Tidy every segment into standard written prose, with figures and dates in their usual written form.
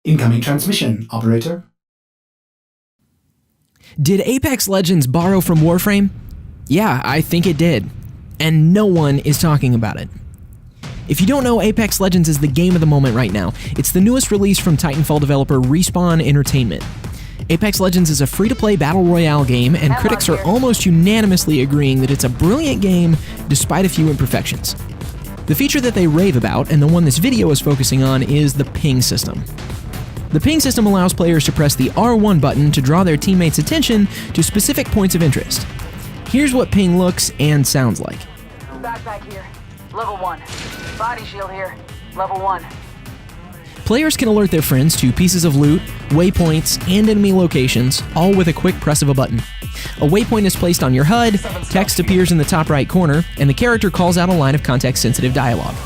Incoming transmission, operator. Did Apex Legends borrow from Warframe? Yeah, I think it did. And no one is talking about it. If you don't know, Apex Legends is the game of the moment right now. It's the newest release from Titanfall developer Respawn Entertainment. Apex Legends is a free-to-play Battle Royale game, and critics are almost unanimously agreeing that it's a brilliant game despite a few imperfections. The feature that they rave about, and the one this video is focusing on, is the ping system. The ping system allows players to press the R1 button to draw their teammates' attention to specific points of interest. Here's what ping looks and sounds like. Backpack here, level 1. Body shield here, level 1. Players can alert their friends to pieces of loot, waypoints, and enemy locations, all with a quick press of a button. A waypoint is placed on your HUD, text appears in the top right corner, and the character calls out a line of context-sensitive dialogue.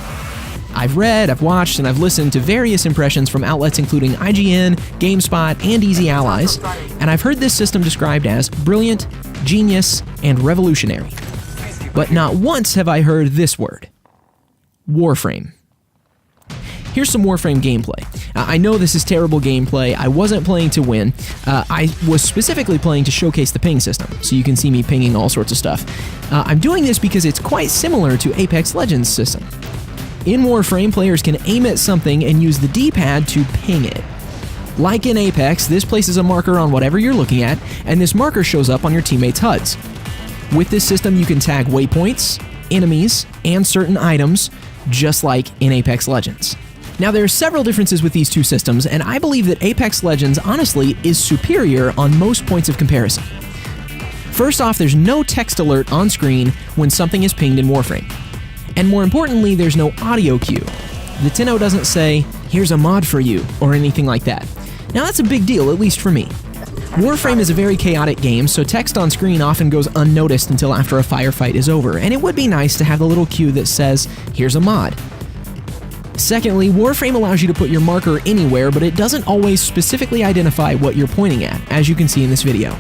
I've read, I've watched, and I've listened to various impressions from outlets including IGN, GameSpot, and Easy Allies, and I've heard this system described as brilliant, genius, and revolutionary. But not once have I heard this word: Warframe. Here's some Warframe gameplay. I know this is terrible gameplay. I wasn't playing to win. I was specifically playing to showcase the ping system, so you can see me pinging all sorts of stuff. I'm doing this because it's quite similar to Apex Legends' system. In Warframe, players can aim at something and use the D-pad to ping it. Like in Apex, this places a marker on whatever you're looking at, and this marker shows up on your teammates' HUDs. With this system, you can tag waypoints, enemies, and certain items, just like in Apex Legends. Now, there are several differences with these two systems, and I believe that Apex Legends, honestly, is superior on most points of comparison. First off, there's no text alert on screen when something is pinged in Warframe. And more importantly, there's no audio cue. Nintenno doesn't say, "Here's a mod for you," or anything like that. Now, that's a big deal, at least for me. Warframe is a very chaotic game, so text on screen often goes unnoticed until after a firefight is over, and it would be nice to have the little cue that says, "Here's a mod." Secondly, Warframe allows you to put your marker anywhere, but it doesn't always specifically identify what you're pointing at, as you can see in this video.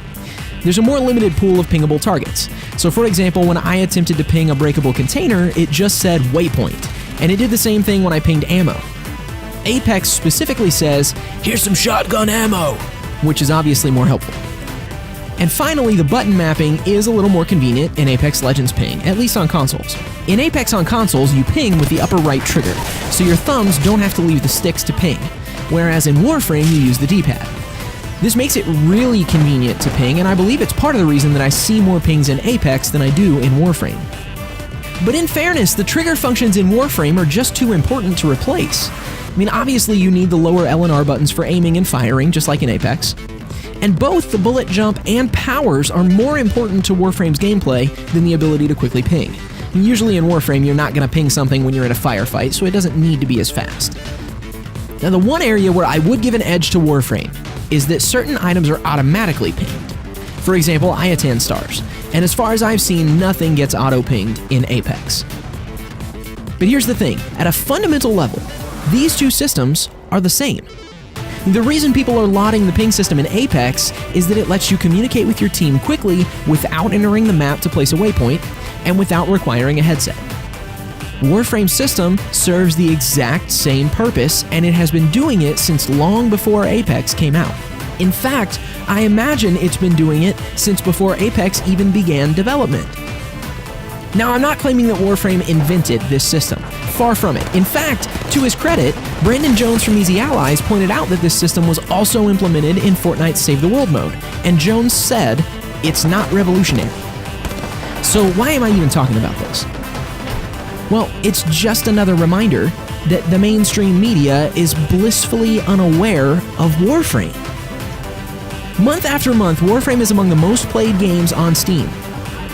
There's a more limited pool of pingable targets. So for example, when I attempted to ping a breakable container, it just said waypoint, and it did the same thing when I pinged ammo. Apex specifically says, "Here's some shotgun ammo," which is obviously more helpful. And finally, the button mapping is a little more convenient in Apex Legends ping, at least on consoles. In Apex on consoles, you ping with the upper right trigger, so your thumbs don't have to leave the sticks to ping, whereas in Warframe, you use the D-pad. This makes it really convenient to ping, and I believe it's part of the reason that I see more pings in Apex than I do in Warframe. But in fairness, the trigger functions in Warframe are just too important to replace. I mean, obviously you need the lower L and R buttons for aiming and firing, just like in Apex. And both the bullet jump and powers are more important to Warframe's gameplay than the ability to quickly ping. Usually in Warframe, you're not going to ping something when you're in a firefight, so it doesn't need to be as fast. Now, the one area where I would give an edge to Warframe is that certain items are automatically pinged. For example, Iatan stars, and as far as I've seen, nothing gets auto-pinged in Apex. But here's the thing, at a fundamental level, these two systems are the same. The reason people are lauding the ping system in Apex is that it lets you communicate with your team quickly without entering the map to place a waypoint and without requiring a headset. Warframe's system serves the exact same purpose, and it has been doing it since long before Apex came out. In fact, I imagine it's been doing it since before Apex even began development. Now, I'm not claiming that Warframe invented this system. Far from it. In fact, to his credit, Brandon Jones from Easy Allies pointed out that this system was also implemented in Fortnite's Save the World mode, and Jones said, "It's not revolutionary." So why am I even talking about this? Well, it's just another reminder that the mainstream media is blissfully unaware of Warframe. Month after month, Warframe is among the most played games on Steam.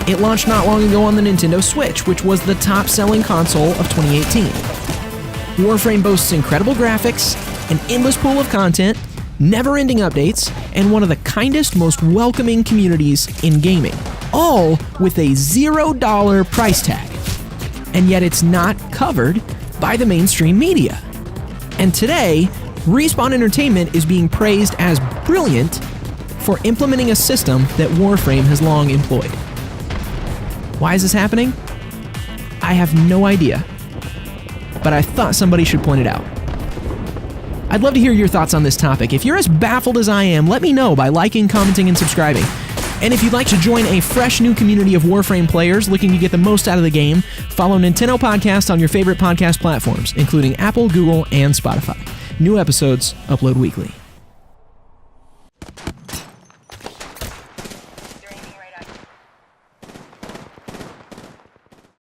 It launched not long ago on the Nintendo Switch, which was the top-selling console of 2018. Warframe boasts incredible graphics, an endless pool of content, never-ending updates, and one of the kindest, most welcoming communities in gaming, all with a $0 price tag. And yet it's not covered by the mainstream media. And today, Respawn Entertainment is being praised as brilliant for implementing a system that Warframe has long employed. Why is this happening? I have no idea, but I thought somebody should point it out. I'd love to hear your thoughts on this topic. If you're as baffled as I am, let me know by liking, commenting, and subscribing. And if you'd like to join a fresh new community of Warframe players looking to get the most out of the game, follow Nintenno Podcast on your favorite podcast platforms, including Apple, Google, and Spotify. New episodes upload weekly.